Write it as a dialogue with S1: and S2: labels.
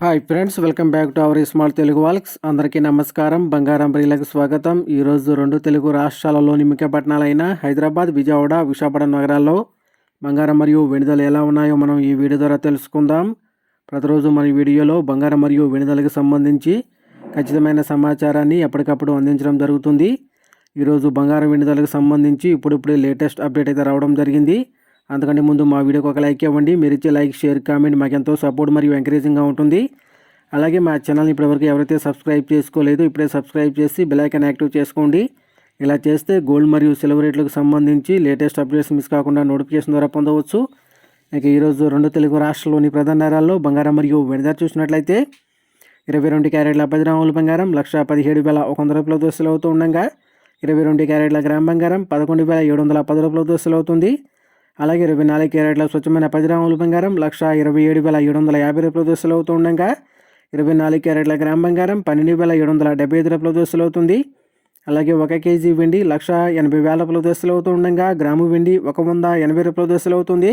S1: Hi friends, welcome back to our small Telugu vlogs. అందరికీ నమస్కారం. బంగారం ప్రియులకు స్వాగతం. ఈరోజు 2 తెలుగు రాష్ట్రాలలోని ముఖ్య పట్టణాలైన హైదరాబాద్, విజయవాడ, విశాఖపట్నం నగరాల్లో బంగారం మరియు వెండి ధరలు ఎలా ఉన్నాయో మనం ఈ వీడియో ద్వారా తెలుసుకుందాం. ప్రతిరోజు మన వీడియోలో బంగారం మరియు వెండి ధరలకు సంబంధించి ఖచ్చితమైన సమాచారాన్ని ఎప్పటికప్పుడు అందించడం జరుగుతుంది. ఈరోజు బంగారం వెండి ధరలకు సంబంధించి ఇప్పుడిప్పుడే లేటెస్ట్ అప్డేట్ అయితే రావడం జరిగింది. అంతకంటే ముందు మా వీడియోకి ఒక లైక్ ఇవ్వండి. మీరు ఇచ్చే లైక్, షేర్, కామెంట్ మాకు ఎంతో సపోర్ట్ మరియు ఎంకరేజింగ్గా ఉంటుంది. అలాగే మా ఛానల్ని ఇప్పటివరకు ఎవరైతే సబ్స్క్రైబ్ చేసుకోలేదు ఇప్పుడే సబ్స్క్రైబ్ చేసి బెల్ ఐకాన్ యాక్టివ్ చేసుకోండి. ఇలా చేస్తే గోల్డ్ మరియు సిల్వర్ రేట్లకు సంబంధించి లేటెస్ట్ అప్డేట్స్ మిస్ కాకుండా నోటిఫికేషన్ ద్వారా పొందవచ్చు. ఇక ఈరోజు 2 తెలుగు రాష్ట్రాల్లోని ప్రధాన నగరాల్లో బంగారం మరియు వెండి ధర చూసినట్లయితే 22 క్యారెట్ల 10 గ్రాముల బంగారం 1,17,100 రూపాయలతో సేల్ అవుతూ ఉండగా 22 క్యారెట్ల గ్రామ్ బంగారం 11,710 రూపాయలతో సేల్ అవుతుంది. అలాగే 24 క్యారెట్ల స్వచ్ఛమైన 10 గ్రాముల బంగారం 1,27,750 రూపాయలతో సేల్ అవుతూ ఉండగా 24 క్యారెట్ల గ్రామ్ బంగారం 12,775 రూపాయలతో సేల్ అవుతుంది. అలాగే 1 కేజీ వెండి 1,80,000 రూపాయలతో సేల్ అవుతూ ఉండగా గ్రాము వెండి 180 రూపాయలతో సేల్ అవుతుంది.